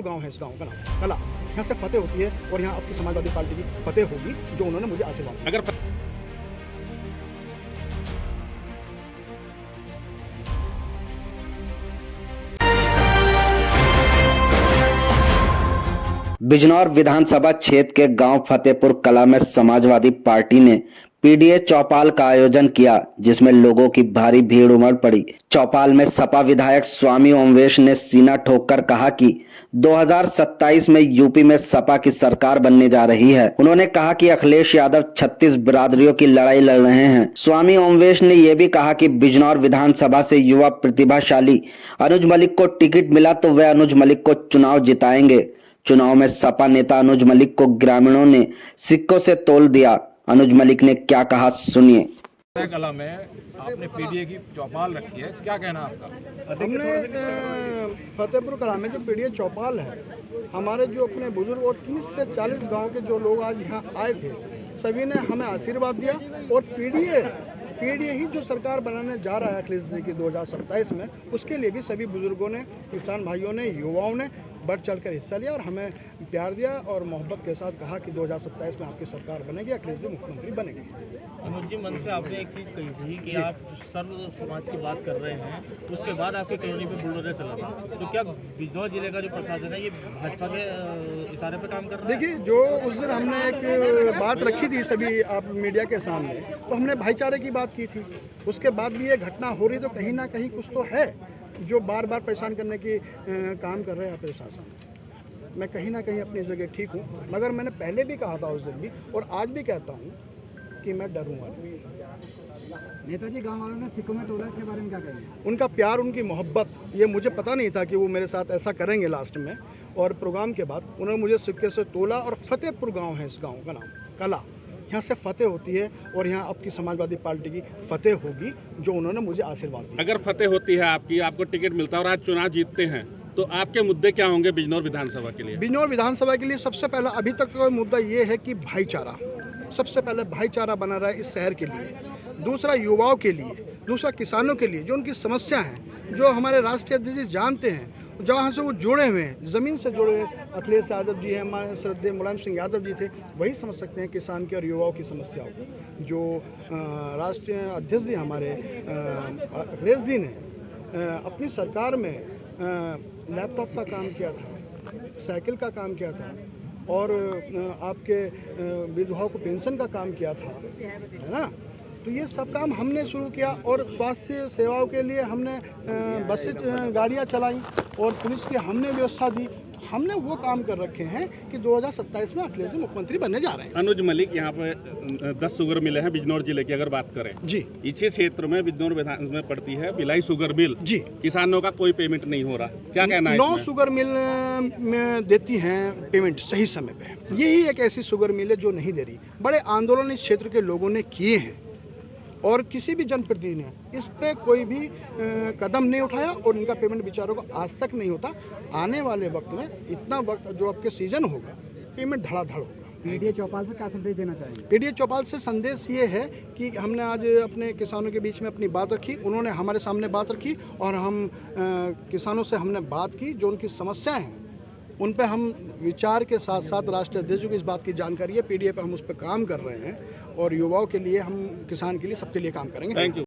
गांव है, इस गांव का नाम कला। यहाँ से फतेह होती है और यहाँ आपकी समाजवादी पार्टी की फतेह होगी, जो उन्होंने मुझे आशीर्वाद दिया। अगर बिजनौर विधानसभा क्षेत्र के गांव फतेहपुर कला में समाजवादी पार्टी ने पीडीए चौपाल का आयोजन किया, जिसमें लोगों की भारी भीड़ उमड़ पड़ी। चौपाल में सपा विधायक स्वामी ओमवेश ने सीना ठोककर कहा कि 2027 में यूपी में सपा की सरकार बनने जा रही है। उन्होंने कहा कि अखिलेश यादव 36 बिरादरियों की लड़ाई लड़ रहे हैं। स्वामी ओमवेश ने यह भी कहा कि बिजनौर विधानसभा से युवा प्रतिभाशाली अनुज मलिक को टिकट मिला तो वे अनुज मलिक को चुनाव जिताएंगे। चुनाव में सपा नेता अनुज मलिक को ग्रामीणों ने सिक्कों से तोल दिया। अनुज मलिक ने क्या कहा, सुनिए। कला में आपने पीडीए की चौपाल रखी है, क्या कहना आपका? हमने फतेहपुर कला में जो पीडीए चौपाल है, हमारे जो अपने बुजुर्ग और 30 से 40 गांव के जो लोग आज यहाँ आए थे, सभी ने हमें आशीर्वाद दिया। और पीडीए ही जो सरकार बनाने जा रहा है अखिलेश जी की 2027 में, उसके लिए भी सभी बुजुर्गों ने, किसान भाइयों ने, युवाओं ने बढ़ चढ़कर हिस्सा लिया और हमें प्यार दिया और मोहब्बत के साथ कहा कि 2027 में आपकी सरकार बनेगी, अखिलेश जी मुख्यमंत्री बनेंगे। अनुज जी, मन से आपने एक चीज़ कही थी कि आप सर्व समाज की बात कर रहे हैं, उसके बाद आपकी कॉलोनी पे बुलडोजर चला था, तो क्या बिजनौर जिले का जो प्रशासन है ये भाजपा के इशारे पर काम कर रहा है? देखिए, जो उस दिन हमने एक बात रखी थी सभी आप मीडिया के सामने, तो हमने भाईचारे की बात की थी। उसके बाद भी ये घटना हो रही, तो कहीं ना कहीं कुछ तो है जो बार बार परेशान करने की काम कर रहे हैं प्रशासन। मैं कहीं ना कहीं अपनी जगह ठीक हूँ, मगर मैंने पहले भी कहा था उस दिन भी और आज भी कहता हूँ कि मैं डरूंगा नहीं। नेताजी गांव वालों ने सिक्कों में तोला, इसके बारे में क्या कहेंगे? उनका प्यार, उनकी मोहब्बत, ये मुझे पता नहीं था कि वो मेरे साथ ऐसा करेंगे लास्ट में। और प्रोग्राम के बाद उन्होंने मुझे सिक्के से तोला। और फतेहपुर गाँव है, इस गाँव का नाम कला। यहाँ से फतेह होती है और यहाँ आपकी समाजवादी पार्टी की फतेह होगी, जो उन्होंने मुझे आशीर्वाद दिया। अगर फतेह होती है आपकी, आपको टिकट मिलता है और आज चुनाव जीतते हैं, तो आपके मुद्दे क्या होंगे बिजनौर विधानसभा के लिए? बिजनौर विधानसभा के लिए सबसे पहला अभी तक का मुद्दा ये है कि भाईचारा, सबसे पहले भाईचारा बना रहा है इस शहर के लिए। दूसरा युवाओं के लिए, दूसरा किसानों के लिए, जो उनकी समस्या है, जो हमारे राष्ट्रीय अध्यक्ष जी जानते हैं, जहाँ से वो जुड़े हुए हैं, ज़मीन से जुड़े हुए अखिलेश यादव जी हैं, हमारे श्रद्धेय मुलायम सिंह यादव जी थे, वही समझ सकते हैं किसान की और युवाओं की समस्याओं को। जो राष्ट्रीय अध्यक्ष जी हमारे अखिलेश जी ने अपनी सरकार में लैपटॉप का काम किया था, साइकिल का काम किया था और आपके विधवाओं को पेंशन का काम किया था, है ना। तो ये सब काम हमने शुरू किया और स्वास्थ्य सेवाओं के लिए हमने बसें, गाड़ियाँ चलाई और पुलिस की हमने व्यवस्था दी। हमने वो काम कर रखे हैं कि 2027 में अखिलेश जी मुख्यमंत्री बनने जा रहे हैं। अनुज मलिक, यहाँ पे 10 शुगर मिले हैं बिजनौर जिले की अगर बात करें जी। इसी क्षेत्र में बिजनौर विधान में पड़ती है भिलाई शुगर मिल जी। किसानों का कोई पेमेंट नहीं हो रहा, क्या कहना है? 9 शुगर मिल में देती हैं पेमेंट सही समय पे। यही एक ऐसी शुगर मिल है जो नहीं दे रही। बड़े आंदोलन इस क्षेत्र के लोगों ने किए हैं और किसी भी जनप्रतिनिधि ने इस पे कोई भी कदम नहीं उठाया और इनका पेमेंट बेचारों को आज तक नहीं होता। आने वाले वक्त में, इतना वक्त जो आपके सीजन होगा, पेमेंट धड़ाधड़ होगा। पीडीए चौपाल से क्या संदेश देना चाहेंगे? पीडीए चौपाल से संदेश ये है कि हमने आज अपने किसानों के बीच में अपनी बात रखी, उन्होंने हमारे सामने बात रखी और हम किसानों से हमने बात की, जो उनकी समस्याएं हैं उन पे हम विचार के साथ साथ राष्ट्रीय अध्यक्ष को इस बात की जानकारी है, पीडीए पे हम उस पर काम कर रहे हैं और युवाओं के लिए, हम किसान के लिए, सबके लिए काम करेंगे। Thank you.